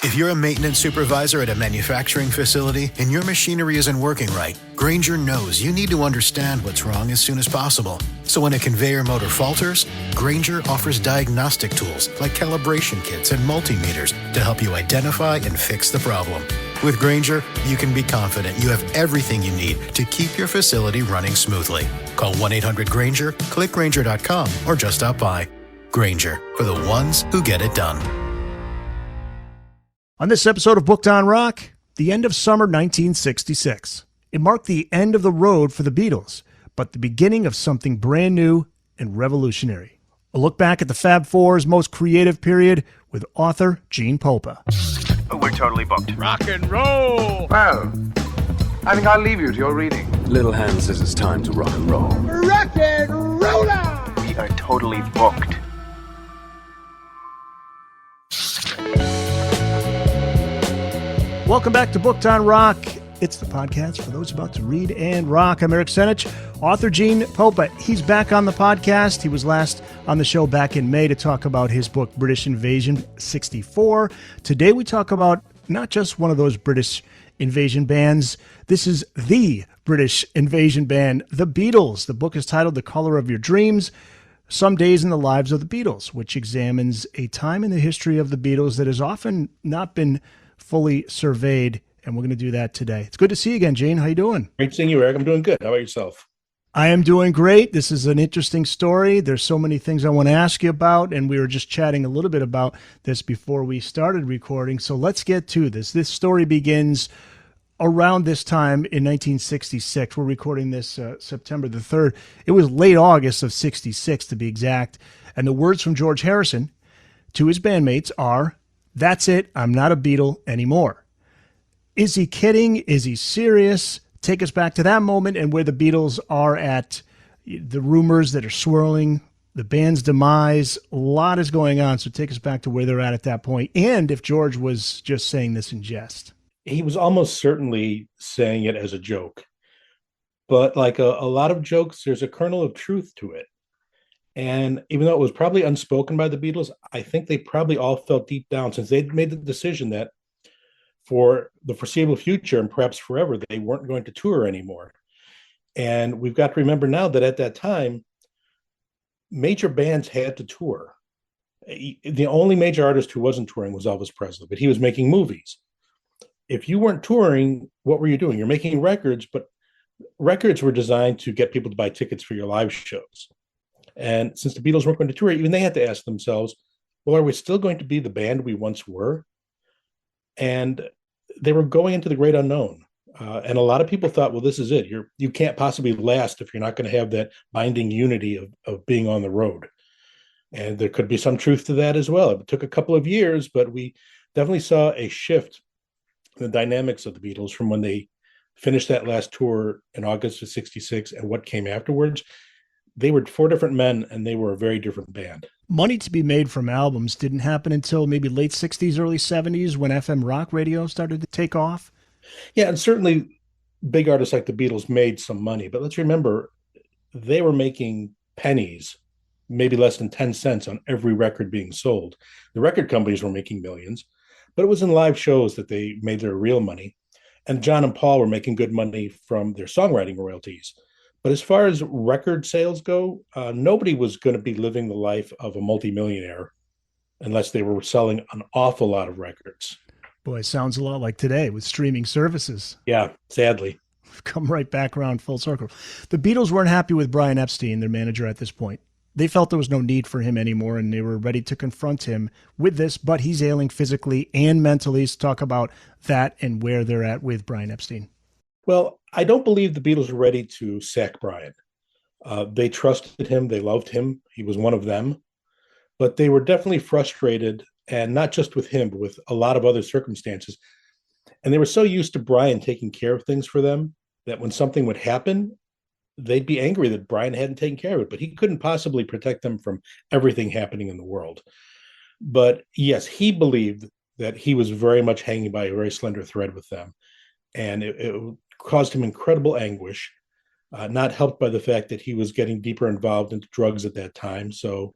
If you're a maintenance supervisor at a manufacturing facility and your machinery isn't working right, Grainger knows you need to understand what's wrong as soon as possible. So when a conveyor motor falters, Grainger offers diagnostic tools like calibration kits and multimeters to help you identify and fix the problem. With Grainger, you can be confident you have everything you need to keep your facility running smoothly. Call 1-800-GRAINGER, click Grainger.com, or just stop by. Grainger, for the ones who get it done. On this episode of Booked on Rock, the end of summer 1966. It marked the end of the road for the Beatles, but the beginning of something brand new and revolutionary. A look back at the Fab Four's most creative period with author Gene Popa. We're totally booked. Rock and roll! Well, I think I'll leave you to your reading. Little Hand says it's time to rock and roll. Rock and roller! We are totally booked. Welcome back to Booked on Rock. It's the podcast for those about to read and rock. I'm Eric Senich, author Gene Popa. He's back on the podcast. He was last on the show back in May to talk about his book, British Invasion 64. Today we talk about not just one of those British invasion bands. This is the British invasion band, the Beatles. The book is titled The Color of Your Dreams, Some Days in the Lives of the Beatles, which examines a time in the history of the Beatles that has often not been fully surveyed, and we're going to do that today. It's good to see you again, Gene. How you doing? Great seeing you, Eric. I'm doing good. How about yourself? I am doing great. This is an interesting story. There's so many things I want to ask you about, and we were just chatting a little bit about this before we started recording, so let's get to this. This story begins around this time in 1966. We're recording this September the 3rd. It was late August of 66, to be exact, and the words from George Harrison to his bandmates are, "That's it, I'm not a Beatle anymore." Is he kidding? Is he serious? Take us back to that moment and where the Beatles are at, the rumors that are swirling, the band's demise. A lot is going on, so take us back to where they're at that point, and if George was just saying this in jest. He was almost certainly saying it as a joke. But like a lot of jokes, there's a kernel of truth to it. And even though it was probably unspoken by the Beatles, I think they probably all felt deep down, since they'd made the decision that for the foreseeable future and perhaps forever, they weren't going to tour anymore. And we've got to remember now that at that time, major bands had to tour. The only major artist who wasn't touring was Elvis Presley, but he was making movies. If you weren't touring, what were you doing? You're making records, but records were designed to get people to buy tickets for your live shows. And since the Beatles weren't going to tour, even they had to ask themselves, well, are we still going to be the band we once were? And they were going into the great unknown. And a lot of people thought, well, this is it. You can't possibly last if you're not going to have that binding unity of being on the road. And there could be some truth to that as well. It took a couple of years, but we definitely saw a shift in the dynamics of the Beatles from when they finished that last tour in August of 66 and what came afterwards. They were four different men, and they were a very different band. Money to be made from albums didn't happen until maybe late 60s, early 70s, when FM rock radio started to take off. Yeah, and certainly big artists like the Beatles made some money. But let's remember, they were making pennies, maybe less than 10 cents on every record being sold. The record companies were making millions, but it was in live shows that they made their real money. And John and Paul were making good money from their songwriting royalties. But as far as record sales go, nobody was going to be living the life of a multimillionaire unless they were selling an awful lot of records. Boy, sounds a lot like today with streaming services. Yeah, sadly. We've come right back around full circle. The Beatles weren't happy with Brian Epstein, their manager at this point. They felt there was no need for him anymore, and they were ready to confront him with this, but he's ailing physically and mentally. So talk about that and where they're at with Brian Epstein. Well, I don't believe the Beatles were ready to sack Brian. They trusted him. They loved him. He was one of them. But they were definitely frustrated, and not just with him, but with a lot of other circumstances. And they were so used to Brian taking care of things for them that when something would happen, they'd be angry that Brian hadn't taken care of it. But he couldn't possibly protect them from everything happening in the world. But yes, he believed that he was very much hanging by a very slender thread with them. And it caused him incredible anguish, not helped by the fact that he was getting deeper involved into drugs at that time. So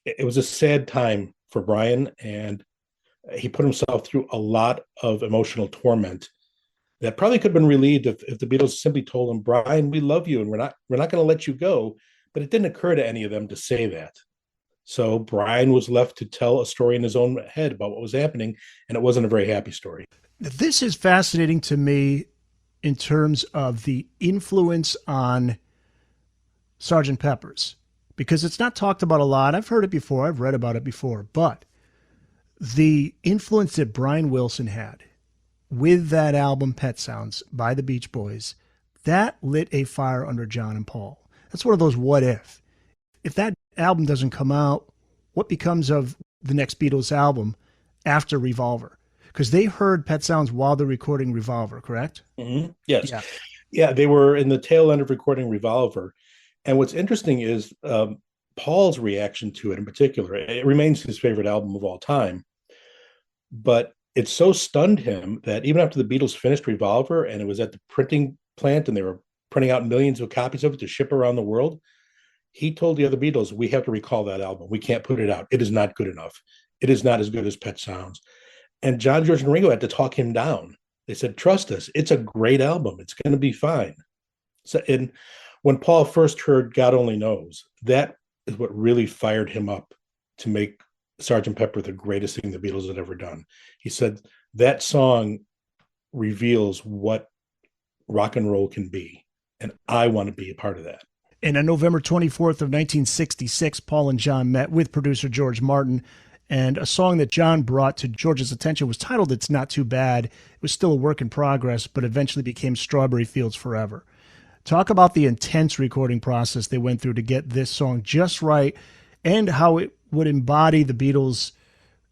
it was a sad time for Brian. And He put himself through a lot of emotional torment that probably could have been relieved if the Beatles simply told him, Brian, we love you and we're not going to let you go. But it didn't occur to any of them to say that. So Brian was left to tell a story in his own head about what was happening, and it wasn't a very happy story. This is fascinating to me in terms of the influence on Sergeant Pepper's, because it's not talked about a lot. I've heard it before. I've read about it before. But the influence that Brian Wilson had with that album Pet Sounds by the Beach Boys, that lit a fire under John and Paul. That's one of those what if. If that album doesn't come out, what becomes of the next Beatles album after Revolver? Because they heard Pet Sounds while they're recording Revolver, correct? Mm-hmm. Yes. Yeah. Yeah, they were in the tail end of recording Revolver. And what's interesting is Paul's reaction to it in particular. It remains his favorite album of all time. But it so stunned him that even after the Beatles finished Revolver and it was at the printing plant and they were printing out millions of copies of it to ship around the world, he told the other Beatles, we have to recall that album. We can't put it out. It is not good enough. It is not as good as Pet Sounds. And John, George, and Ringo had to talk him down. They said, trust us. It's a great album. It's going to be fine. So, and when Paul first heard God Only Knows, that is what really fired him up to make Sgt. Pepper the greatest thing the Beatles had ever done. He said, that song reveals what rock and roll can be. And I want to be a part of that. And on November 24th of 1966, Paul and John met with producer George Martin, and a song that John brought to George's attention was titled It's Not Too Bad. It was still a work in progress, but eventually became Strawberry Fields Forever. Talk about the intense recording process they went through to get this song just right and how it would embody the Beatles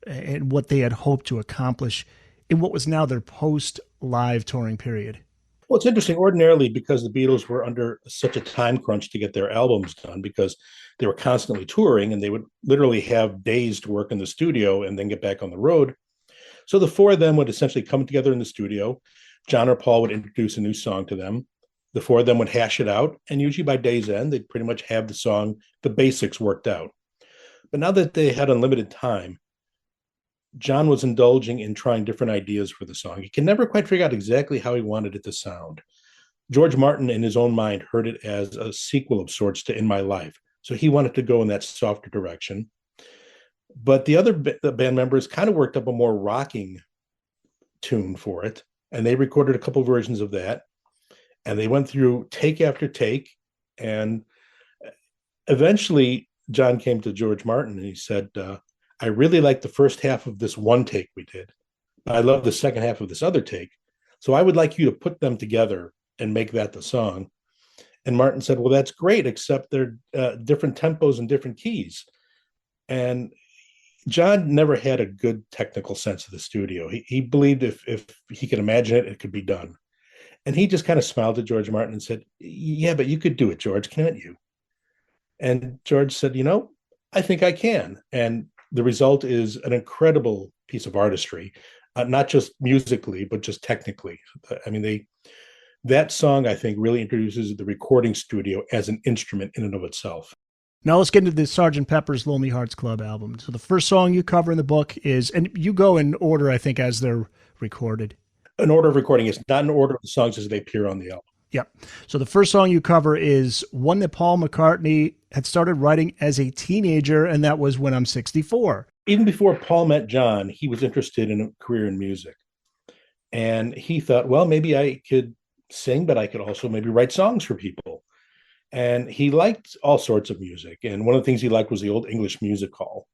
and what they had hoped to accomplish in what was now their post-live touring period. Well, it's interesting. Ordinarily, because the Beatles were under such a time crunch to get their albums done, because they were constantly touring and they would literally have days to work in the studio and then get back on the road. So the four of them would essentially come together in the studio. John or Paul would introduce a new song to them. The four of them would hash it out. And usually by day's end, they'd pretty much have the song, the basics worked out. But now that they had unlimited time, John was indulging in trying different ideas for the song. He can never quite figure out exactly how he wanted it to sound. George Martin, in his own mind, heard it as a sequel of sorts to In My Life. So he wanted to go in that softer direction. But the other band members kind of worked up a more rocking tune for it. And they recorded a couple versions of that. And they went through take after take. And eventually, John came to George Martin and he said, I really like the first half of this one take we did, but I love the second half of this other take. So I would like you to put them together and make that the song. And Martin said, well, that's great, except they're different tempos and different keys. And John never had a good technical sense of the studio. He believed if he could imagine it, it could be done. And he just kind of smiled at George Martin and said, yeah, but you could do it, George, can't you? And George said, I think I can. And the result is an incredible piece of artistry, not just musically, but just technically. I mean, that song, I think, really introduces the recording studio as an instrument in and of itself. Now let's get into the Sgt. Pepper's Lonely Hearts Club album. So the first song you cover in the book is, and you go in order, I think, as they're recorded. An order of recording. It's not an order of the songs as they appear on the album. Yep. So the first song you cover is one that Paul McCartney had started writing as a teenager, and that was When I'm 64. Even before Paul met John, he was interested in a career in music. And he thought, well, maybe I could sing, but I could also maybe write songs for people. And he liked all sorts of music. And one of the things he liked was the old English music hall.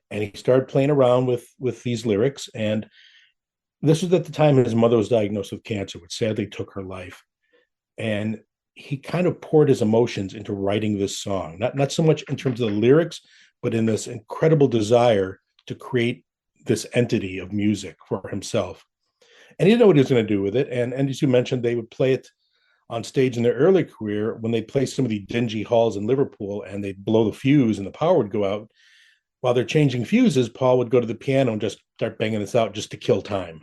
And he started playing around with these lyrics. And this was at the time his mother was diagnosed with cancer, which sadly took her life. And he kind of poured his emotions into writing this song, not so much in terms of the lyrics, but in this incredible desire to create this entity of music for himself. And he didn't know what he was going to do with it. And as you mentioned, they would play it on stage in their early career when they play some of the dingy halls in Liverpool and they'd blow the fuse and the power would go out. While they're changing fuses, Paul would go to the piano and just start banging this out just to kill time.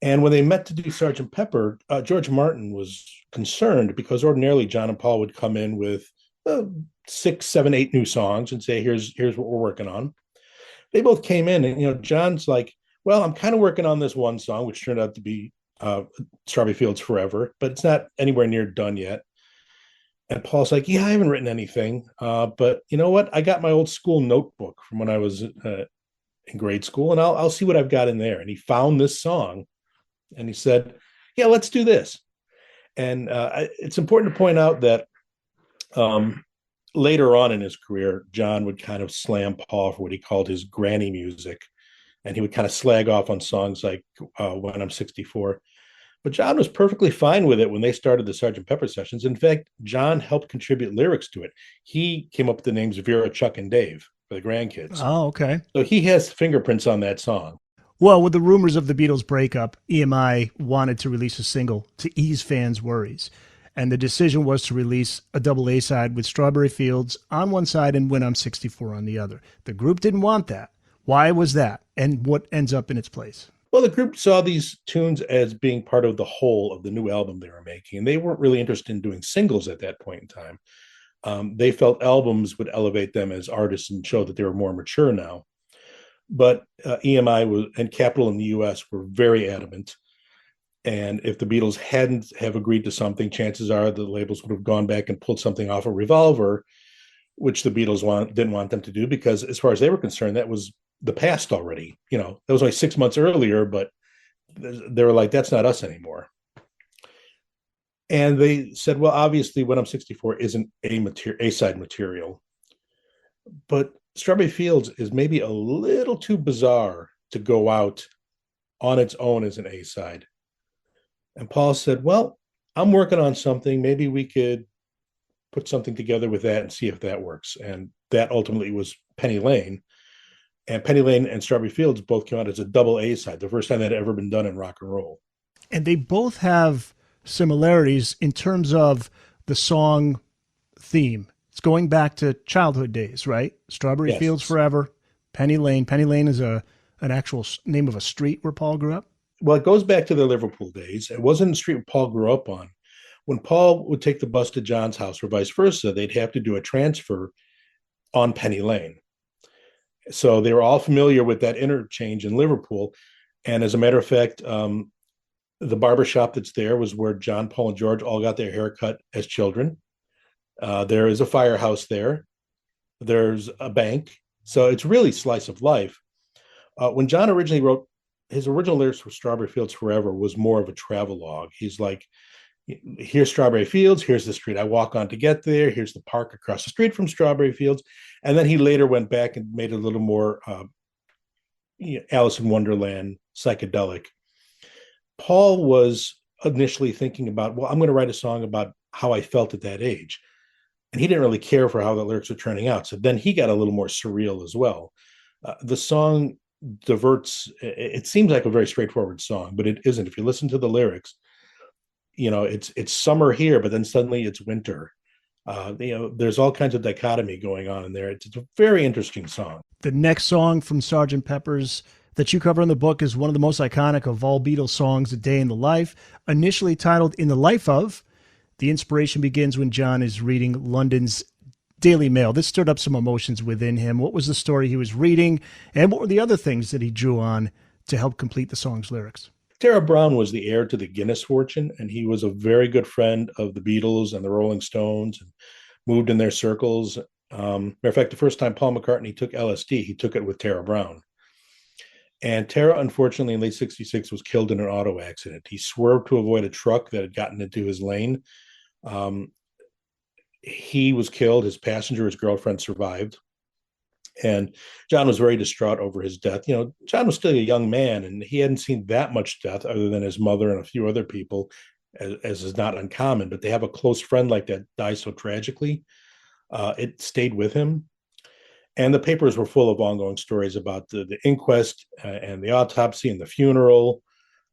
And when they met to do Sgt. Pepper, George Martin was concerned because ordinarily John and Paul would come in with 6, 7, 8 new songs and say, here's what we're working on. they both came in, and John's like, well, I'm kind of working on this one song, which turned out to be Strawberry Fields Forever, but it's not anywhere near done yet. And Paul's like, yeah, I haven't written anything, but you know what? I got my old school notebook from when I was in grade school, and I'll see what I've got in there. And he found this song, and he said, yeah, let's do this. And it's important to point out that later on in his career, John would kind of slam Paul for what he called his granny music. And he would kind of slag off on songs like When I'm 64. But John was perfectly fine with it when they started the Sgt. Pepper sessions. In fact, John helped contribute lyrics to it. He came up with the names Vera, Chuck, and Dave for the grandkids. Oh, okay. So he has fingerprints on that song. Well, with the rumors of the Beatles breakup, EMI wanted to release a single to ease fans' worries. And the decision was to release a double A-side with Strawberry Fields on one side and When I'm 64 on the other. The group didn't want that. Why was that? And what ends up in its place? Well, the group saw these tunes as being part of the whole of the new album they were making, and they weren't really interested in doing singles at that point in time. They felt albums would elevate them as artists and show that they were more mature now. But EMI and Capitol in the U.S. were very adamant. And if the Beatles hadn't have agreed to something, chances are the labels would have gone back and pulled something off a Revolver, which the Beatles didn't want them to do, because as far as they were concerned, that was the past already. That was only 6 months earlier, but they were like, that's not us anymore. And they said, well, obviously When I'm 64 isn't A-side material, but Strawberry Fields is maybe a little too bizarre to go out on its own as an A-side. And Paul said, well, I'm working on something. Maybe we could put something together with that and see if that works. And that ultimately was Penny Lane. And Penny Lane and Strawberry Fields both came out as a double A-side, the first time that had ever been done in rock and roll. And they both have similarities in terms of the song theme. It's going back to childhood days, right? Strawberry Yes. Fields Forever, Penny Lane. Penny Lane is an actual name of a street where Paul grew up. Well, it goes back to the Liverpool days. It wasn't the street Paul grew up on. When Paul would take the bus to John's house or vice versa, they'd have to do a transfer on Penny Lane. So they were all familiar with that interchange in Liverpool. And as a matter of fact, the barbershop that's there was where John, Paul, and George all got their hair cut as children. There is a firehouse there. There's a bank. So it's really slice of life. When John originally wrote, his original lyrics for Strawberry Fields Forever was more of a travelogue. He's like, here's Strawberry Fields, here's the street I walk on to get there, here's the park across the street from Strawberry Fields. And then he later went back and made it a little more Alice in Wonderland psychedelic. Paul was initially thinking about, well, I'm going to write a song about how I felt at that age. And he didn't really care for how the lyrics were turning out. So then he got a little more surreal as well. The song diverts, it seems like a very straightforward song, but it isn't. If you listen to the lyrics, it's summer here, but then suddenly it's winter. There's all kinds of dichotomy going on in there. It's a very interesting song. The next song from Sgt. Pepper's that you cover in the book is one of the most iconic of all Beatles songs, A Day in the Life. Initially titled In the Life of, the inspiration begins when John is reading London's Daily Mail. This stirred up some emotions within him. What was the story he was reading, and what were the other things that he drew on to help complete the song's lyrics? Tara Brown was the heir to the Guinness fortune, and he was a very good friend of the Beatles and the Rolling Stones, and moved in their circles. Matter of fact, the first time Paul McCartney took LSD, he took it with Tara Brown. And Tara, unfortunately, in late 66, was killed in an auto accident. He swerved to avoid a truck that had gotten into his lane. He was killed. His passenger, his girlfriend, survived. And John was very distraught over his death. John was still a young man, and he hadn't seen that much death other than his mother and a few other people, as is not uncommon. But to have a close friend like that die so tragically, it stayed with him. And the papers were full of ongoing stories about the inquest and the autopsy and the funeral.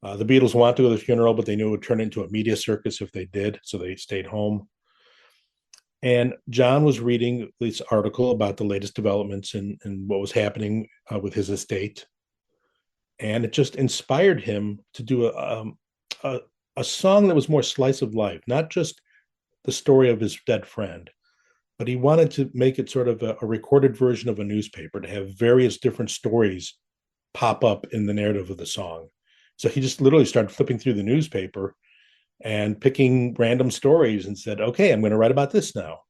The Beatles wanted to go to the funeral, but they knew it would turn into a media circus if they did, so they stayed home. And John was reading this article about the latest developments and what was happening with his estate. And it just inspired him to do a song that was more slice of life, not just the story of his dead friend, but he wanted to make it sort of a recorded version of a newspaper, to have various different stories pop up in the narrative of the song. So he just literally started flipping through the newspaper and picking random stories and said, okay, I'm going to write about this now.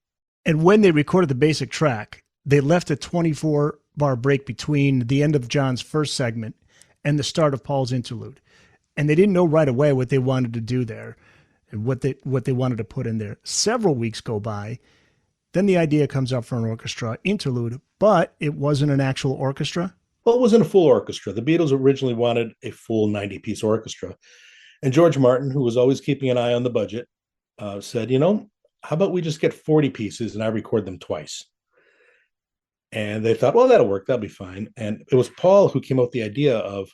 And when they recorded the basic track, they left a 24-bar break between the end of John's first segment and the start of Paul's interlude. And they didn't know right away what they wanted to do there and what they wanted to put in there. Several weeks go by. Then the idea comes up for an orchestra interlude, but it wasn't an actual orchestra. Well, it wasn't a full orchestra. The Beatles originally wanted a full 90-piece orchestra. And George Martin, who was always keeping an eye on the budget, said, how about we just get 40 pieces and I record them twice? And they thought, well, that'll work. That'll be fine. And it was Paul who came up with the idea of,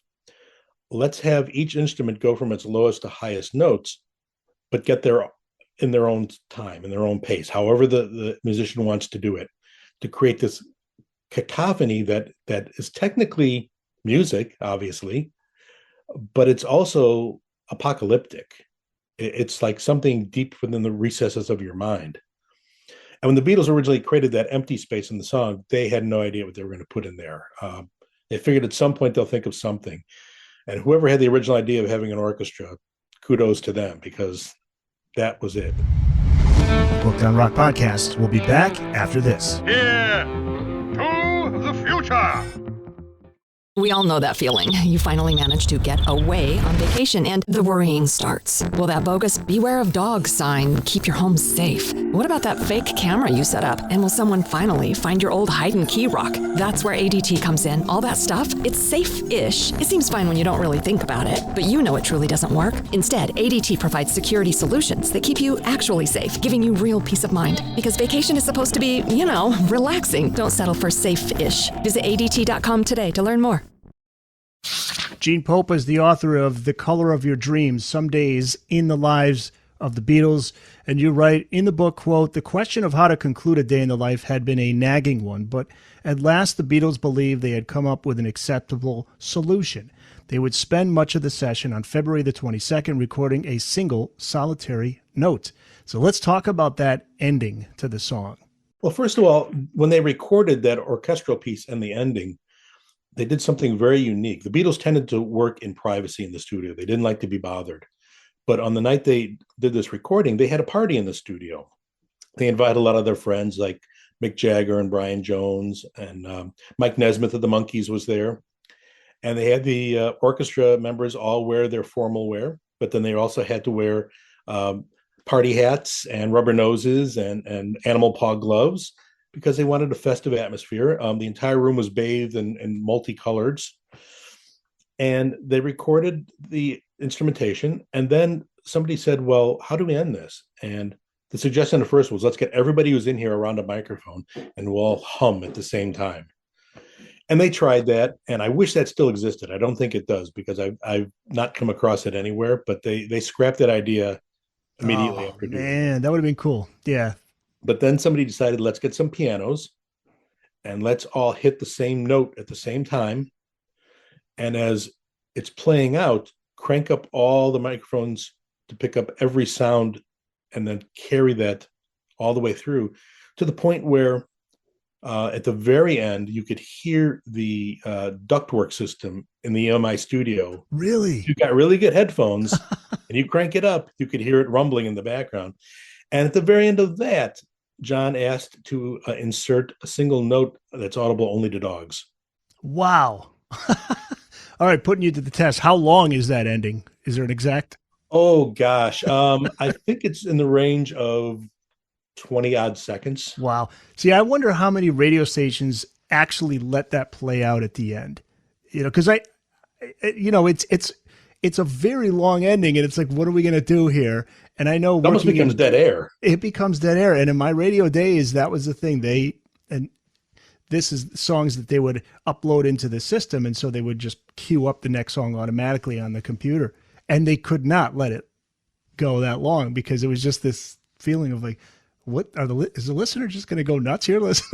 let's have each instrument go from its lowest to highest notes, but get there in their own time, in their own pace, however the musician wants to do it, to create this cacophony that is technically music, obviously, but it's also apocalyptic. It's like something deep within the recesses of your mind. And when the Beatles originally created that empty space in the song, they had no idea what they were going to put in there. They figured at some point they'll think of something. And whoever had the original idea of having an orchestra, kudos to them, because that was it. Booked on Rock Podcast will be back after this. Here to the future. We all know that feeling. You finally manage to get away on vacation and the worrying starts. Will that bogus "Beware of Dogs" sign keep your home safe? What about that fake camera you set up? And will someone finally find your old hide and key rock? That's where ADT comes in. All that stuff, it's safe-ish. It seems fine when you don't really think about it, but you know it truly doesn't work. Instead, ADT provides security solutions that keep you actually safe, giving you real peace of mind. Because vacation is supposed to be, relaxing. Don't settle for safe-ish. Visit ADT.com today to learn more. Gene Popa is the author of The Color of Your Dreams, Some Days in the Lives of the Beatles. And you write in the book, quote, "The question of how to conclude a day in the life had been a nagging one, but at last the Beatles believed they had come up with an acceptable solution. They would spend much of the session on February the 22nd recording a single solitary note." So let's talk about that ending to the song. Well, first of all, when they recorded that orchestral piece and the ending, they did something very unique. The Beatles tended to work in privacy in the studio. They didn't like to be bothered. But on the night they did this recording, they had a party in the studio. They invited a lot of their friends like Mick Jagger and Brian Jones, and Mike Nesmith of the Monkees was there. And they had the orchestra members all wear their formal wear, but then they also had to wear party hats and rubber noses and animal paw gloves, because they wanted a festive atmosphere. The entire room was bathed in multicolors. And they recorded the instrumentation. And then somebody said, well, how do we end this? And the suggestion at first was, let's get everybody who's in here around a microphone and we'll all hum at the same time. And they tried that. And I wish that still existed. I don't think it does, because I've not come across it anywhere. But they scrapped that idea immediately after doing it. Man, that would have been cool. Yeah. But then somebody decided, let's get some pianos and let's all hit the same note at the same time. And as it's playing out, crank up all the microphones to pick up every sound and then carry that all the way through, to the point where at the very end, you could hear the ductwork system in the EMI studio. Really? You got really good headphones and you crank it up, you could hear it rumbling in the background. And at the very end of that, John asked to insert a single note that's audible only to dogs. Wow. All right, putting you to the test. How long is that ending? Is there an exact? Oh, gosh. I think it's in the range of 20 odd seconds. Wow. See, I wonder how many radio stations actually let that play out at the end. Because it's a very long ending, and it's like, what are we going to do here? And I know it almost becomes dead air. It becomes dead air. And in my radio days, that was the thing. And this is songs that they would upload into the system. And so they would just queue up the next song automatically on the computer. And they could not let it go that long, because it was just this feeling of like, is the listener just going to go nuts here? Listen.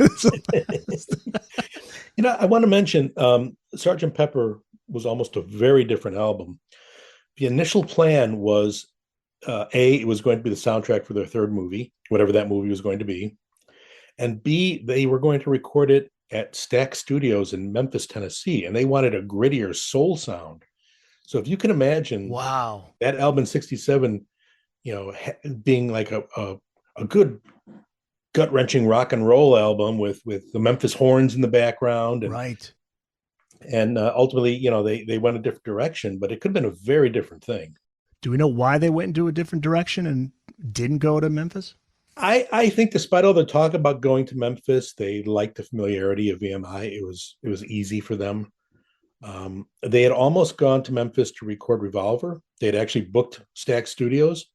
I want to mention Sgt. Pepper was almost a very different album. The initial plan was, it was going to be the soundtrack for their third movie, whatever that movie was going to be. and B, they were going to record it at Stack Studios in Memphis, Tennessee, and they wanted a grittier soul sound. So if you can imagine Wow. that album in '67, being like a good gut-wrenching rock and roll album with the Memphis horns in the background, Right. and ultimately, they went a different direction, but it could have been a very different thing. Do we know why they went into a different direction and didn't go to Memphis? I think despite all the talk about going to Memphis, they liked the familiarity of EMI. It was easy for them. They had almost gone to Memphis to record Revolver. They had actually booked Stax Studios,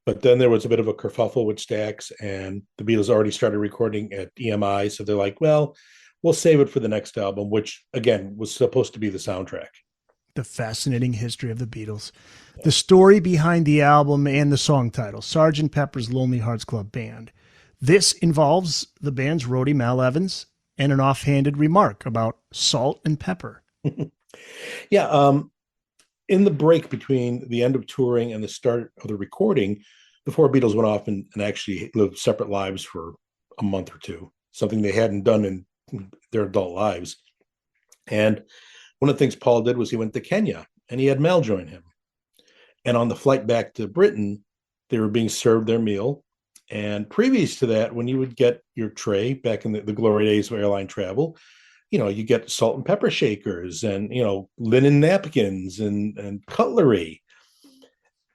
but then there was a bit of a kerfuffle with Stax, and the Beatles already started recording at EMI. So they're like, well, we'll save it for the next album, which again was supposed to be the soundtrack. The fascinating history of the Beatles. The story behind the album and the song title, Sgt. Pepper's Lonely Hearts Club Band. This involves the band's roadie Mal Evans and an offhanded remark about salt and pepper. Yeah. In the break between the end of touring and the start of the recording, the four Beatles went off and actually lived separate lives for a month or two, something they hadn't done in their adult lives. And one of the things Paul did was he went to Kenya and he had Mel join him. And on the flight back to Britain, they were being served their meal. And previous to that, when you would get your tray back in the glory days of airline travel, you get salt and pepper shakers and, linen napkins and cutlery.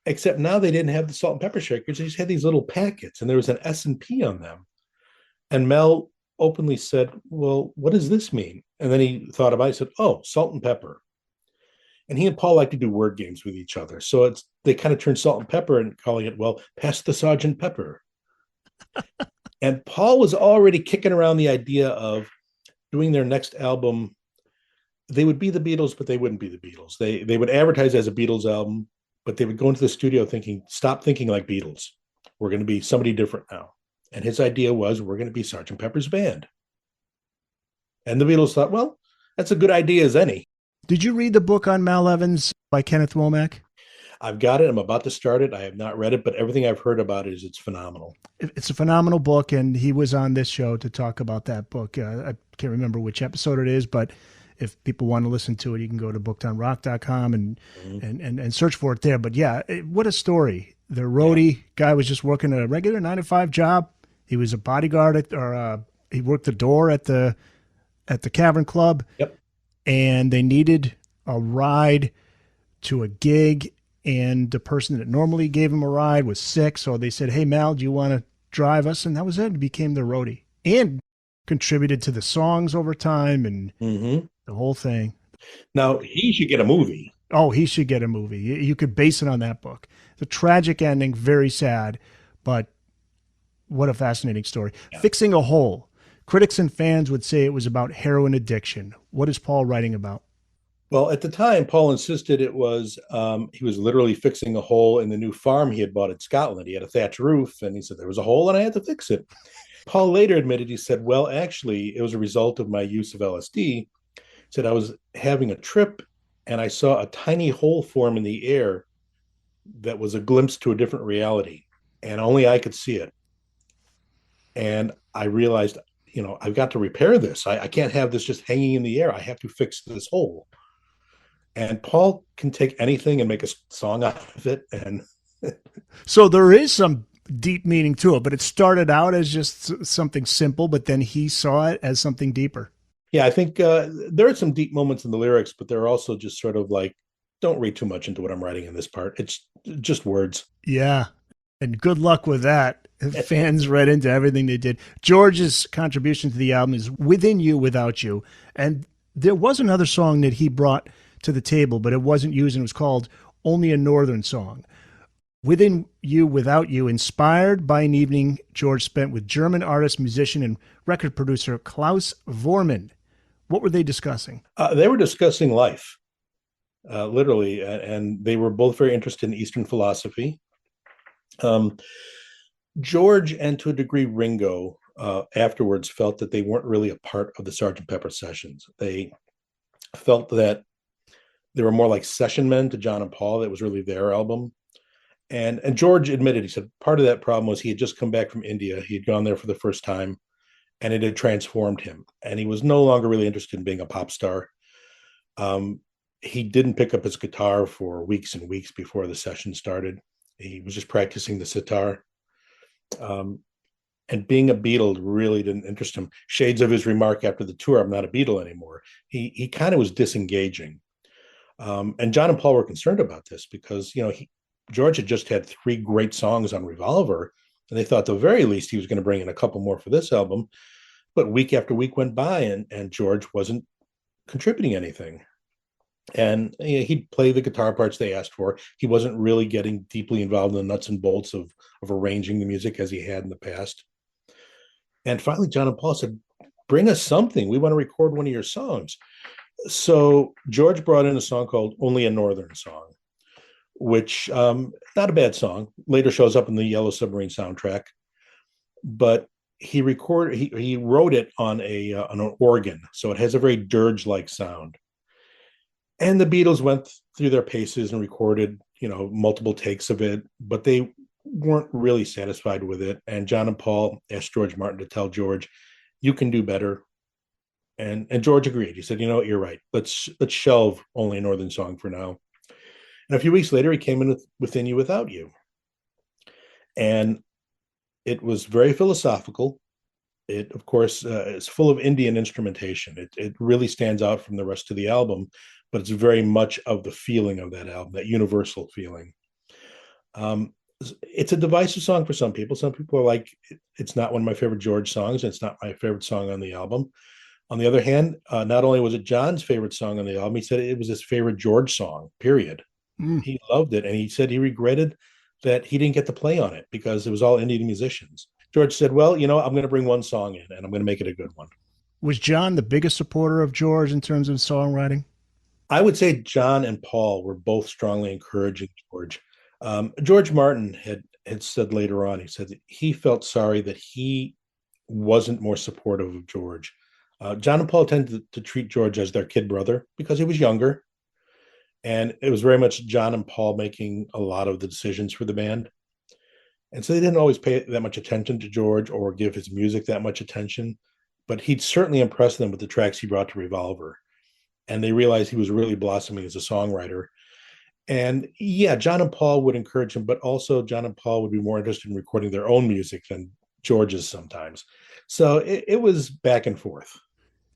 Except now they didn't have the salt and pepper shakers. They just had these little packets and there was an S&P on them. And Mel openly said, well, what does this mean? And then he thought about it. He said, oh, salt and pepper. And he and Paul like to do word games with each other. So they kind of turned salt and pepper and calling it, well, pass the Sergeant Pepper. And Paul was already kicking around the idea of doing their next album. They would be the Beatles, but they wouldn't be the Beatles. They would advertise as a Beatles album, but they would go into the studio thinking, stop thinking like Beatles. We're going to be somebody different now. And his idea was, we're going to be Sgt. Pepper's Band. And the Beatles thought, well, that's a good idea as any. Did you read the book on Mal Evans by Kenneth Womack? I've got it. I'm about to start it. I have not read it, but everything I've heard about it is it's phenomenal. It's a phenomenal book, and he was on this show to talk about that book. I can't remember which episode it is, but if people want to listen to it, you can go to bookedonrock.com and search for it there. But yeah, what a story. The roadie guy was just working a regular 9-to-5 job. He was a bodyguard he worked the door at the Cavern Club. Yep. And they needed a ride to a gig, and the person that normally gave him a ride was sick. So they said, hey, Mal, do you want to drive us? And that was it. He became the roadie and contributed to the songs over time and the whole thing. Now, he should get a movie. Oh, he should get a movie. You could base it on that book. It's a tragic ending, very sad, but what a fascinating story. Yeah. Fixing a Hole. Critics and fans would say it was about heroin addiction. What is Paul writing about? Well, at the time, Paul insisted it was, he was literally fixing a hole in the new farm he had bought in Scotland. He had a thatch roof, and he said, there was a hole and I had to fix it. Paul later admitted, he said, well, actually, it was a result of my use of LSD. He said, I was having a trip, and I saw a tiny hole form in the air that was a glimpse to a different reality, and only I could see it. And I realized, I've got to repair this. I can't have this just hanging in the air. I have to fix this hole. And Paul can take anything and make a song out of it. And so there is some deep meaning to it, but it started out as just something simple, but then he saw it as something deeper. Yeah, I think there are some deep moments in the lyrics, but they're also just sort of like, don't read too much into what I'm writing in this part. It's just words. Yeah. And good luck with that. Fans read into everything they did. George's contribution to the album is Within You, Without You. And there was another song that he brought to the table, but it wasn't used, and it was called Only a Northern Song. Within You, Without You, inspired by an evening George spent with German artist, musician, and record producer Klaus Voormann. What were they discussing? They were discussing life, literally, and they were both very interested in Eastern philosophy. George, and to a degree Ringo, afterwards felt that they weren't really a part of the Sgt. Pepper sessions. They felt that they were more like session men to John and Paul. That was really their album. And George admitted, he said, part of that problem was he had just come back from India. He had gone there for the first time. and it had transformed him. And he was no longer really interested in being a pop star. He didn't pick up his guitar for weeks and weeks before the session started. He was just practicing the sitar. And being a Beatle really didn't interest him. Shades of his remark after the tour, "I'm not a Beatle anymore." He kind of was disengaging. And John and Paul were concerned about this because, George had just had 3 great songs on Revolver, and they thought at the very least he was going to bring in a couple more for this album. But week after week went by, and George wasn't contributing anything. And he'd play the guitar parts they asked for. He wasn't really getting deeply involved in the nuts and bolts of arranging the music as he had in the past. And finally, John and Paul said, "Bring us something. We want to record one of your songs." So George brought in a song called "Only a Northern Song," which not a bad song. Later shows up in the Yellow Submarine soundtrack, but he wrote it on an organ, so it has a very dirge-like sound. And the Beatles went through their paces and recorded, multiple takes of it, but they weren't really satisfied with it. And John and Paul asked George Martin to tell George, "You can do better." And George agreed. He said, "You know what, you're right. Let's shelve Only a Northern Song for now." And a few weeks later, he came in with Within You, Without You. And it was very philosophical. It, of course, is full of Indian instrumentation. It really stands out from the rest of the album, but it's very much of the feeling of that album, that universal feeling. It's a divisive song for some people. Some people are like, it's not one of my favorite George songs. It's not my favorite song on the album. On the other hand, not only was it John's favorite song on the album, he said it was his favorite George song, period. He loved it. And he said he regretted that he didn't get to play on it because it was all Indian musicians. George said, "Well, I'm going to bring one song in and I'm going to make it a good one." Was John the biggest supporter of George in terms of songwriting? I would say John and Paul were both strongly encouraging George. George Martin had said later on, he said that he felt sorry that he wasn't more supportive of George. John and Paul tended to treat George as their kid brother because he was younger. And it was very much John and Paul making a lot of the decisions for the band. And so they didn't always pay that much attention to George or give his music that much attention. But he'd certainly impressed them with the tracks he brought to Revolver. And they realized he was really blossoming as a songwriter. And yeah, John and Paul would encourage him, but also John and Paul would be more interested in recording their own music than George's sometimes. So it was back and forth.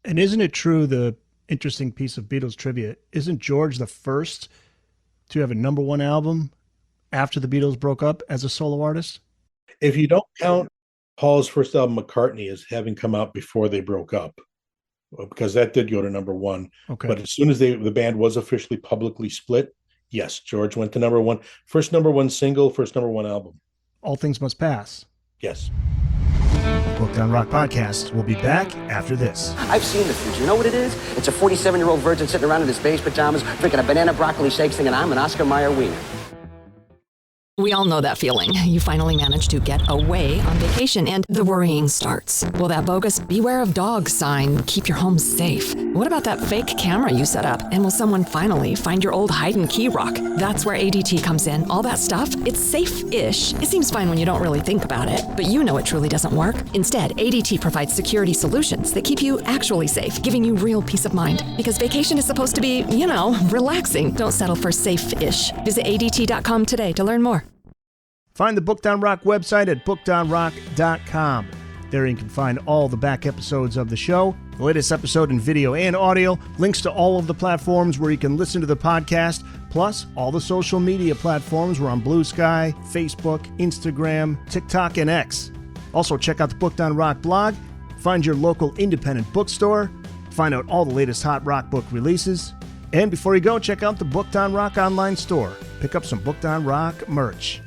And isn't it true, the interesting piece of Beatles trivia, isn't George the first to have a #1 album after the Beatles broke up as a solo artist? If you don't count Paul's first album, McCartney, as having come out before they broke up, because that did go to #1. Okay. But as soon as the band was officially publicly split, yes, George went to #1. First #1 single, first #1 album. All Things Must Pass. Yes. Booked on Rock Podcast. We'll be back after this. I've seen the future. You know what it is? It's a 47-year-old virgin sitting around in his beige pajamas, drinking a banana broccoli shake, thinking I'm an Oscar Mayer wiener. We all know that feeling. You finally manage to get away on vacation and the worrying starts. Will that bogus "Beware of Dogs" sign keep your home safe? What about that fake camera you set up? And will someone finally find your old hide and key rock? That's where ADT comes in. All that stuff, it's safe-ish. It seems fine when you don't really think about it, but you know it truly doesn't work. Instead, ADT provides security solutions that keep you actually safe, giving you real peace of mind. Because vacation is supposed to be, relaxing. Don't settle for safe-ish. Visit ADT.com today to learn more. Find the Booked on Rock website at bookedonrock.com. There you can find all the back episodes of the show, the latest episode in video and audio, links to all of the platforms where you can listen to the podcast, plus all the social media platforms. We're on Blue Sky, Facebook, Instagram, TikTok, and X. Also, check out the Booked on Rock blog, find your local independent bookstore, find out all the latest hot rock book releases, and before you go, check out the Booked on Rock online store. Pick up some Booked on Rock merch.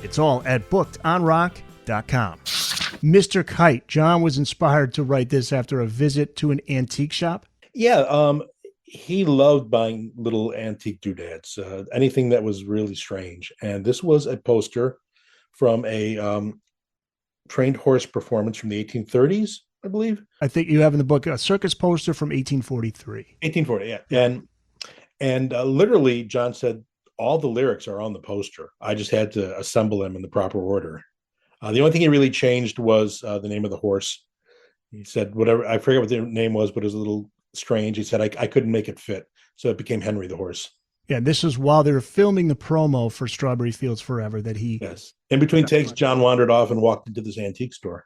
It's all at bookedonrock.com. Mr. Kite, John was inspired to write this after a visit to an antique shop. Yeah, he loved buying little antique doodads, anything that was really strange. And this was a poster from a trained horse performance from the 1830s, I believe. I think you have in the book a circus poster from 1843. 1840, yeah. And literally, John said, all the lyrics are on the poster. I just had to assemble them in the proper order. The only thing he really changed was the name of the horse. He said whatever, I forget what the name was, but it was a little strange. He said I couldn't make it fit, so it became Henry the Horse. Yeah, this was while they were filming the promo for Strawberry Fields Forever that he. Yes. In between takes, John wandered off and walked into this antique store.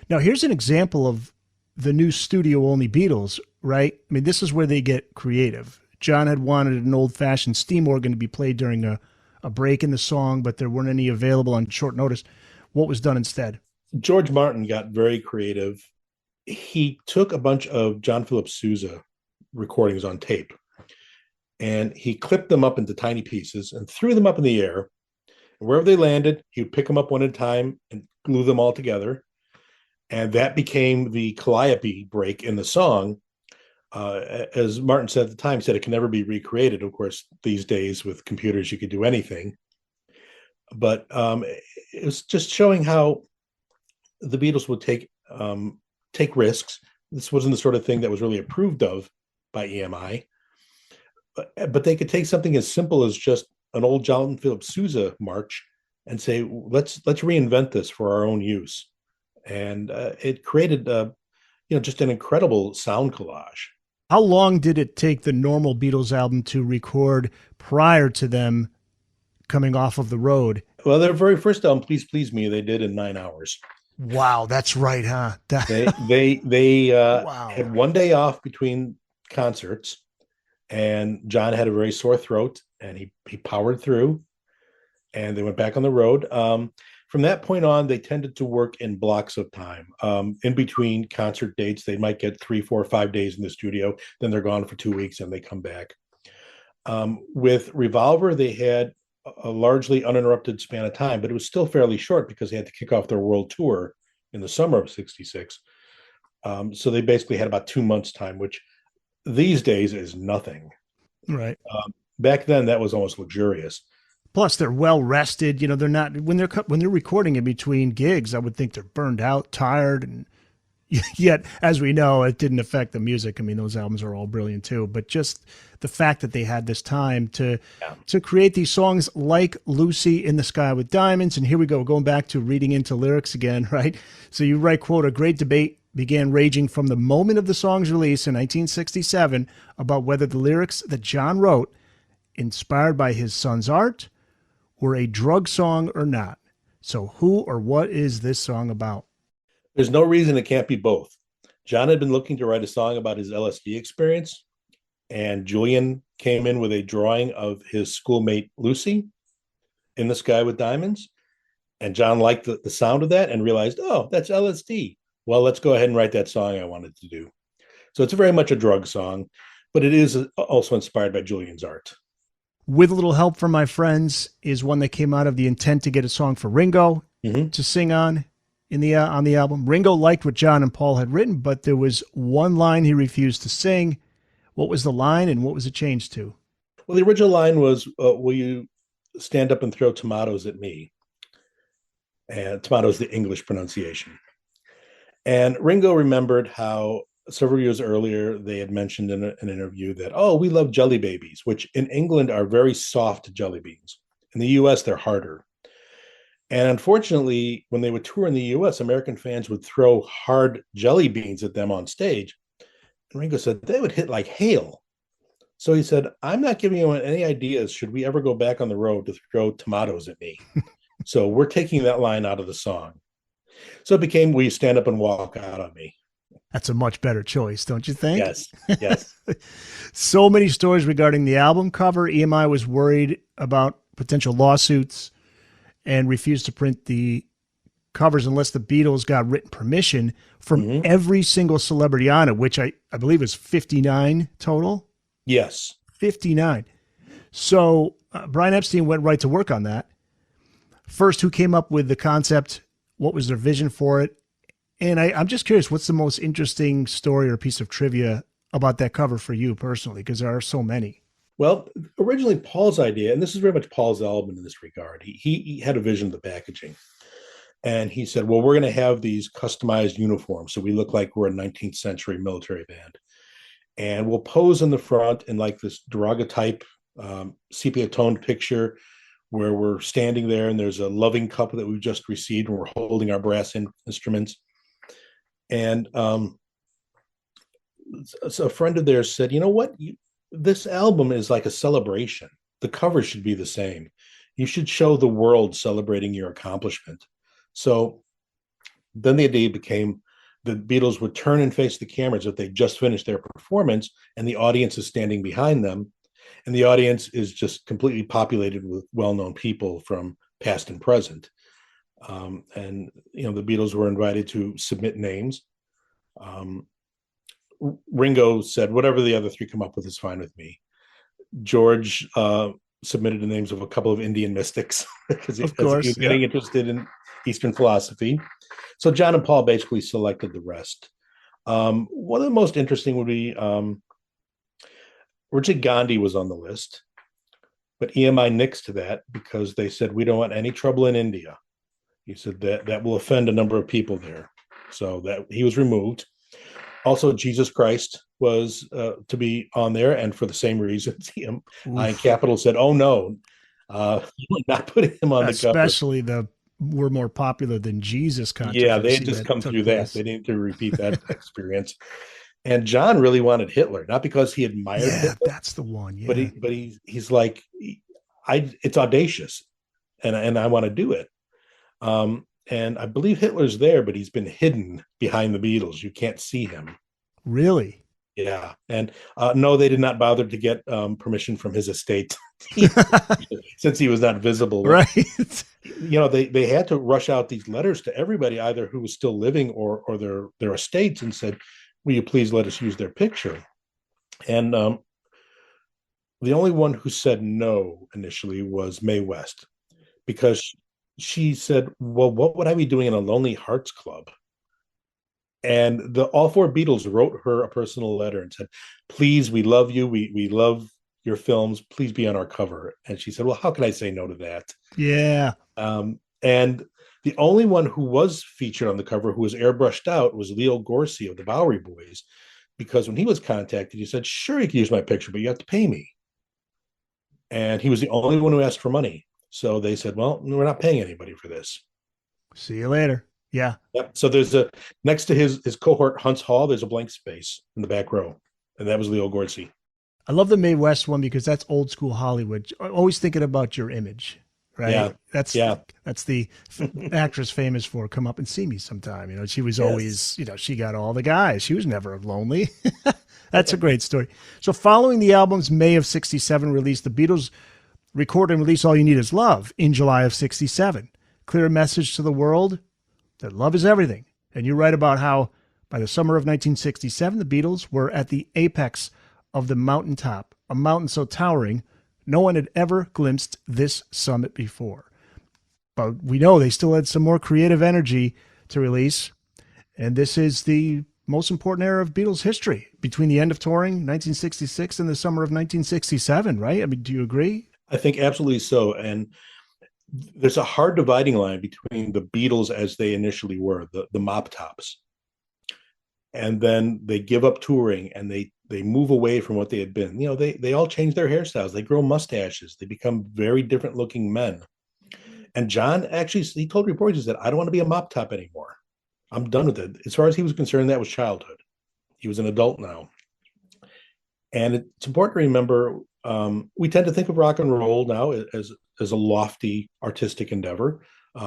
Now, here's an example of the new studio-only Beatles, right? I mean, this is where they get creative. John had wanted an old-fashioned steam organ to be played during a break in the song, but there weren't any available on short notice. What was done instead? George Martin got very creative. He took a bunch of John Philip Sousa recordings on tape, and he clipped them up into tiny pieces and threw them up in the air. And wherever they landed, he would pick them up one at a time and glue them all together. And that became the calliope break in the song. As Martin said at the time, he said it can never be recreated. Of course, these days with computers, you could do anything. But it was just showing how the Beatles would take risks. This wasn't the sort of thing that was really approved of by EMI. But they could take something as simple as just an old John Philip Sousa march and say, let's reinvent this for our own use. And it created, just an incredible sound collage. How long did it take the normal Beatles album to record prior to them coming off of the road? Well, their very first album, Please Please Me, they did in 9 hours. Wow, that's right, huh? They Wow. had one day off between concerts, and John had a very sore throat, and he powered through, and they went back on the road. From that point on, they tended to work in blocks of time. In between concert dates, they might get 3, 4, 5 days in the studio. Then they're gone for 2 weeks and they come back. With Revolver, they had a largely uninterrupted span of time, but it was still fairly short because they had to kick off their world tour in the summer of '66. So they basically had about 2 months time, which these days is nothing. Right. Back then, that was almost luxurious. Plus, they're well rested. They're not when they're recording in between gigs. I would think they're burned out, tired, and yet, as we know, it didn't affect the music. I mean, those albums are all brilliant too. But just the fact that they had this time to create these songs like "Lucy in the Sky with Diamonds," and here we go, going back to reading into lyrics again, right? So you write, quote, "A great debate began raging from the moment of the song's release in 1967 about whether the lyrics that John wrote, inspired by his son's art, were a drug song or not. So who or what is this song about?" There's no reason it can't be both. John had been looking to write a song about his LSD experience, and Julian came in with a drawing of his schoolmate Lucy in the Sky with Diamonds. And John liked the sound of that and realized, oh, that's LSD. Well, let's go ahead and write that song I wanted to do. So it's very much a drug song, but it is also inspired by Julian's art. With a Little Help from My Friends is one that came out of the intent to get a song for Ringo to sing on the album. Ringo liked what John and Paul had written, but there was one line he refused to sing. What was the line, and what was it changed to? Well, the original line was, will you stand up and throw tomatoes at me? And tomato is the English pronunciation. And Ringo remembered how several years earlier they had mentioned in an interview that, oh, we love jelly babies, which in England are very soft jelly beans. In the US, they're harder. And unfortunately, when they would tour in the US, American fans would throw hard jelly beans at them on stage. And Ringo said they would hit like hail. So he said, I'm not giving you any ideas should we ever go back on the road to throw tomatoes at me. So we're taking that line out of the song. So it became, will you stand up and walk out on me? That's a much better choice, don't you think? Yes. So many stories regarding the album cover. EMI was worried about potential lawsuits and refused to print the covers unless the Beatles got written permission from every single celebrity on it, which I believe is 59 total. Yes. 59. So Brian Epstein went right to work on that. First, who came up with the concept? What was their vision for it? And I'm just curious, what's the most interesting story or piece of trivia about that cover for you personally? Because there are so many. Well, originally Paul's idea, and this is very much Paul's element in this regard, he had a vision of the packaging. And he said, well, we're going to have these customized uniforms so we look like we're a 19th century military band. And we'll pose in the front in like this daguerreotype sepia-toned picture where we're standing there and there's a loving cup that we've just received and we're holding our brass instruments. And so a friend of theirs said, you know what? This album is like a celebration. The cover should be the same. You should show the world celebrating your accomplishment. So then the idea became the Beatles would turn and face the cameras if they just finished their performance, and the audience is standing behind them. And the audience is just completely populated with well-known people from past and present. And, the Beatles were invited to submit names. Ringo said, whatever the other three come up with is fine with me. George submitted the names of a couple of Indian mystics because he was getting interested in Eastern philosophy. So John and Paul basically selected the rest. One of the most interesting would be Richard Gandhi was on the list, but EMI nixed that because they said, we don't want any trouble in India. He said that will offend a number of people there. So that he was removed. Also, Jesus Christ was to be on there, and for the same reasons, Capitol said, "Oh no, not putting him on the cover." Especially we're more popular than Jesus controversy. Yeah, they had just come through that. They didn't repeat that experience. And John really wanted Hitler, not because he admired Hitler. That's the one. Yeah, but he's like, it's audacious, and I want to do it. And I believe Hitler's there, but he's been hidden behind the Beatles. You can't see him. Really? Yeah. And no, they did not bother to get permission from his estate since he was not visible. Right. They had to rush out these letters to everybody, either who was still living or their estates, and said, will you please let us use their picture? And the only one who said no initially was Mae West, because she said, well, what would I be doing in a Lonely Hearts Club? And all four Beatles wrote her a personal letter and said, please, we love you. We love your films. Please be on our cover. And she said, well, how can I say no to that? Yeah. And the only one who was featured on the cover, who was airbrushed out, was Leo Gorcey of the Bowery Boys, because when he was contacted, he said, sure, you can use my picture, but you have to pay me. And he was the only one who asked for money. So they said, well, we're not paying anybody for this. See you later. Yeah. Yep. So there's next to his cohort, Hunt's Hall, there's a blank space in the back row. And that was Leo Gorcey. I love the Mae West one because that's old school Hollywood. Always thinking about your image, right? Yeah. That's the actress famous for Come Up and See Me Sometime. She was always, she got all the guys. She was never lonely. That's a great story. So following the album's May of 1967 release, the Beatles record and release All You Need Is Love in July of 1967. Clear message to the world that love is everything. And you write about how by the summer of 1967, the Beatles were at the apex of the mountaintop, a mountain so towering, no one had ever glimpsed this summit before. But we know they still had some more creative energy to release. And this is the most important era of Beatles history, between the end of touring, 1966, and the summer of 1967, right? I mean, do you agree? I think absolutely so. And there's a hard dividing line between the Beatles as they initially were, the mop tops. And then they give up touring and they move away from what they had been. They all change their hairstyles. They grow mustaches. They become very different looking men. And John actually, he told reporters, he said, I don't want to be a mop top anymore. I'm done with it. As far as he was concerned, that was childhood. He was an adult now. And it's important to remember, we tend to think of rock and roll now as a lofty artistic endeavor.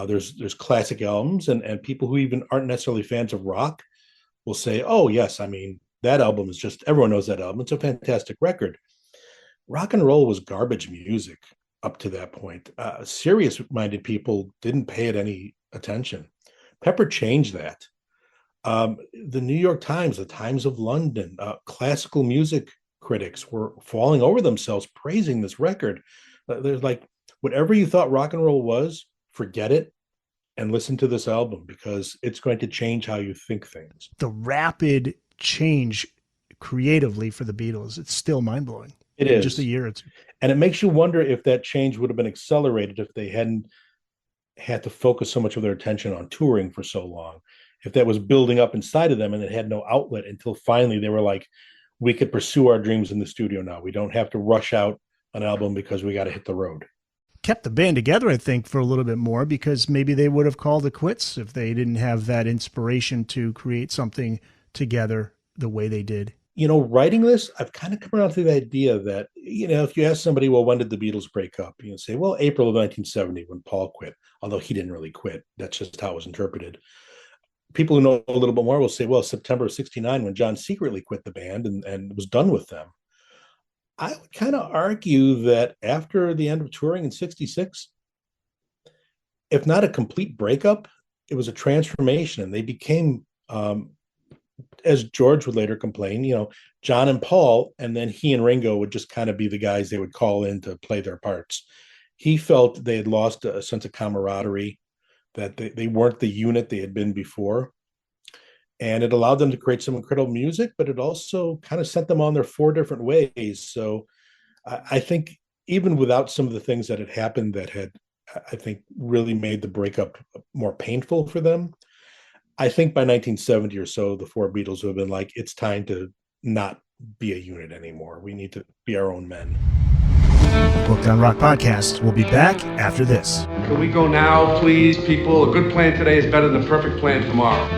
There's classic albums, and people who even aren't necessarily fans of rock will say, oh, yes, I mean, that album is just, everyone knows that album. It's a fantastic record. Rock and roll was garbage music up to that point. Serious-minded people didn't pay it any attention. Pepper changed that. The New York Times, the Times of London, classical music critics were falling over themselves praising this record. There's like, whatever you thought rock and roll was, forget it and listen to this album because it's going to change how you think things. The rapid change creatively for the Beatles, it's still mind-blowing. It is. Just a year or two. And it makes you wonder if that change would have been accelerated if they hadn't had to focus so much of their attention on touring for so long. If that was building up inside of them and it had no outlet until finally they were like, we could pursue our dreams in the studio now. We don't have to rush out an album because we got to hit the road. kept the band together, I think, for a little bit more, because maybe they would have called it quits if they didn't have that inspiration to create something together the way they did. Writing this, I've kind of come around to the idea that, if you ask somebody, well, when did the Beatles break up? You say, well, April of 1970 when Paul quit, although he didn't really quit. That's just how it was interpreted. People who know a little bit more will say, well, September of 69 when John secretly quit the band and was done with them. I would kind of argue that after the end of touring in 66, if not a complete breakup, it was a transformation, and they became, as George would later complain, John and Paul, and then he and Ringo would just kind of be the guys they would call in to play their parts. He felt they had lost a sense of camaraderie, that they weren't the unit they had been before. And it allowed them to create some incredible music, but it also kind of sent them on their 4 different ways. So I think even without some of the things that had happened that had, I think, really made the breakup more painful for them, I think by 1970 or so, the 4 Beatles would have been like, it's time to not be a unit anymore. We need to be our own men. Booked on Rock Podcast. We'll be back after this. Can we go now, please, people? A good plan today is better than a perfect plan tomorrow.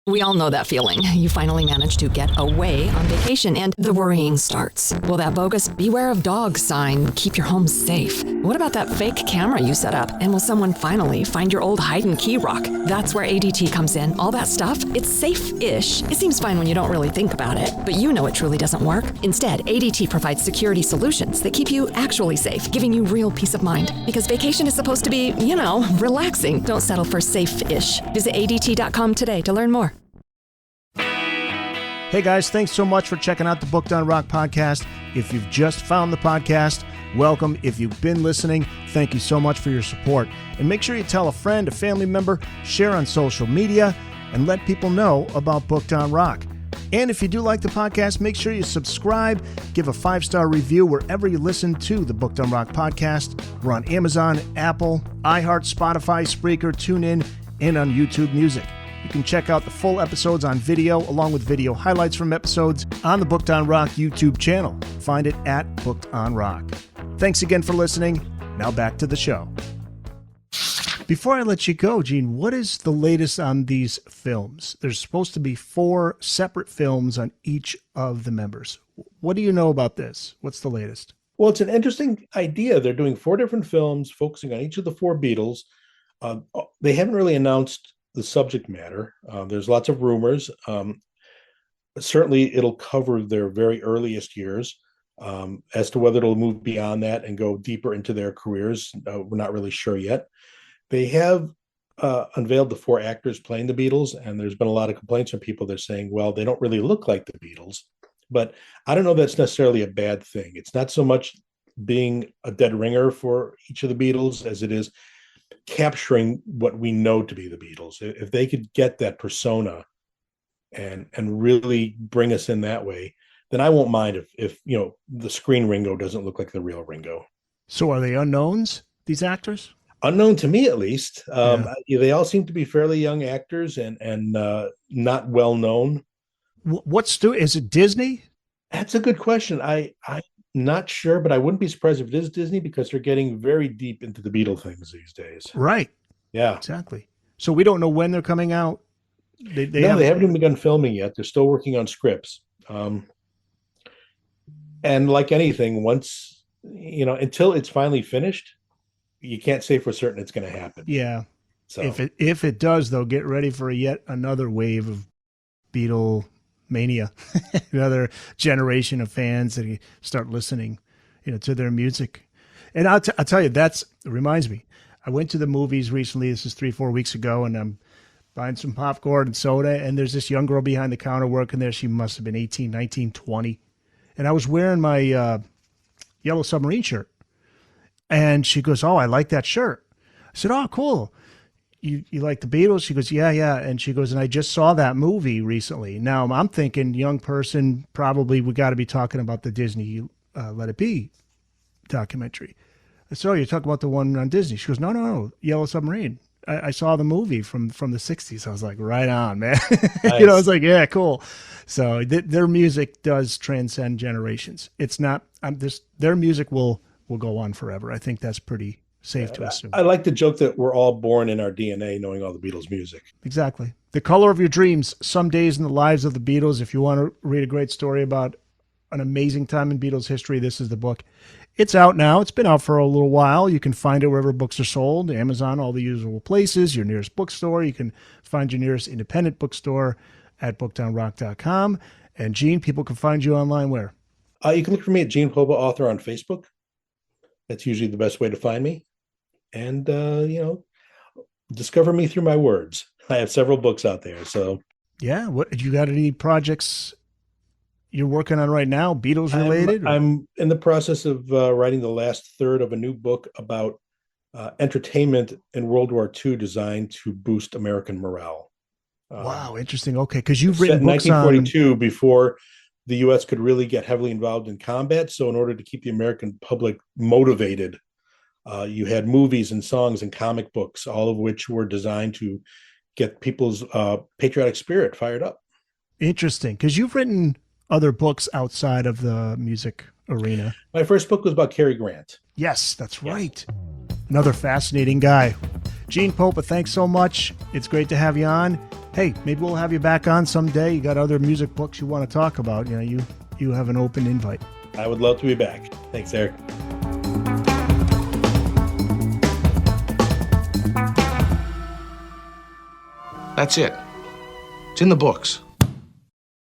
We all know that feeling. You finally manage to get away on vacation and the worrying starts. Will that bogus "Beware of Dogs" sign keep your home safe? What about that fake camera you set up? And will someone finally find your old hide and key rock? That's where ADT comes in. All that stuff, it's safe-ish. It seems fine when you don't really think about it, but you know it truly doesn't work. Instead, ADT provides security solutions that keep you actually safe, giving you real peace of mind. Because vacation is supposed to be, relaxing. Don't settle for safe-ish. Visit ADT.com today to learn more. Hey guys, thanks so much for checking out the Booked on Rock podcast. If you've just found the podcast, welcome. If you've been listening, thank you so much for your support. And make sure you tell a friend, a family member, share on social media, and let people know about Booked on Rock. And if you do like the podcast, make sure you subscribe, give a 5-star review wherever you listen to the Booked on Rock podcast. We're on Amazon, Apple, iHeart, Spotify, Spreaker, TuneIn, and on YouTube Music. You can check out the full episodes on video, along with video highlights from episodes on the Booked on Rock YouTube channel. Find it at Booked on Rock. Thanks again for listening. Now back to the show. Before I let you go, Gene, what is the latest on these films? There's supposed to be 4 separate films on each of the members. What do you know about this? What's the latest? Well, it's an interesting idea. They're doing 4 different films focusing on each of the 4 Beatles. They haven't really announced the subject matter. There's lots of rumors. Certainly it'll cover their very earliest years. As to whether it'll move beyond that and go deeper into their careers, we're not really sure yet. They have unveiled the 4 actors playing the Beatles, and there's been a lot of complaints from people. They're saying, well, they don't really look like the Beatles. But I don't know that's necessarily a bad thing. It's not so much being a dead ringer for each of the Beatles as it is capturing what we know to be the Beatles. If they could get that persona and really bring us in that way, then I won't mind if the screen Ringo doesn't look like the real Ringo. So are they unknowns, these actors? Unknown to me, at least. They all seem to be fairly young actors and not well known. Is it Disney? That's a good question. I'm not sure, but I wouldn't be surprised if it is Disney, because they're getting very deep into the Beatle things these days. Right. Yeah. Exactly. So we don't know when they're coming out. They haven't even begun filming yet. They're still working on scripts. And like anything, once, until it's finally finished, you can't say for certain it's going to happen. Yeah. So if it does, though, get ready for yet another wave of Beatle mania, another generation of fans that start listening, to their music. And I'll tell you, it reminds me, I went to the movies recently. This is 3-4 weeks ago, and I'm buying some popcorn and soda. And there's this young girl behind the counter working there. She must have been 18, 19, 20. And I was wearing my Yellow Submarine shirt. And she goes, "Oh, I like that shirt." I said, "Oh, cool. You like the Beatles?" She goes, yeah. And she goes, "And I just saw that movie recently." Now I'm thinking, young person, probably we got to be talking about the Disney Let It Be documentary. I said, "Oh, you're talking about the one on Disney?" She goes, No, Yellow Submarine. I saw the movie from the 60s. I was like, right on, man. Nice. I was like, yeah, cool. So their music does transcend generations. It's not, their music will will go on forever. I think that's pretty safe to assume. I like the joke that we're all born in our DNA knowing all the Beatles music. Exactly. The Color of Your Dreams, Some Days in the Lives of the Beatles. If you want to read a great story about an amazing time in Beatles history, this is the book. It's out now. It's been out for a little while. You can find it wherever books are sold, Amazon, all the usual places, your nearest bookstore. You can find your nearest independent bookstore at bookedonrock.com. And Gene, people can find you online where? You can look for me at Gene Popa, author on Facebook. That's usually the best way to find me. And, discover me through my words. I have several books out there. So, yeah. What you got? Any projects you're working on right now, Beatles related? I'm in the process of writing the last third of a new book about entertainment in World War II designed to boost American morale. Wow, interesting. Okay, because you've written in books 1942 before the U.S. could really get heavily involved in combat. So in order to keep the American public motivated, you had movies and songs and comic books, all of which were designed to get people's patriotic spirit fired up. Interesting, because you've written other books outside of the music arena. My first book was about Cary Grant. Yes, that's right. Another fascinating guy. Gene Popa, thanks so much. It's great to have you on. Hey, maybe we'll have you back on someday. You got other music books you want to talk about. You have an open invite. I would love to be back. Thanks, Eric. That's it. It's in the books.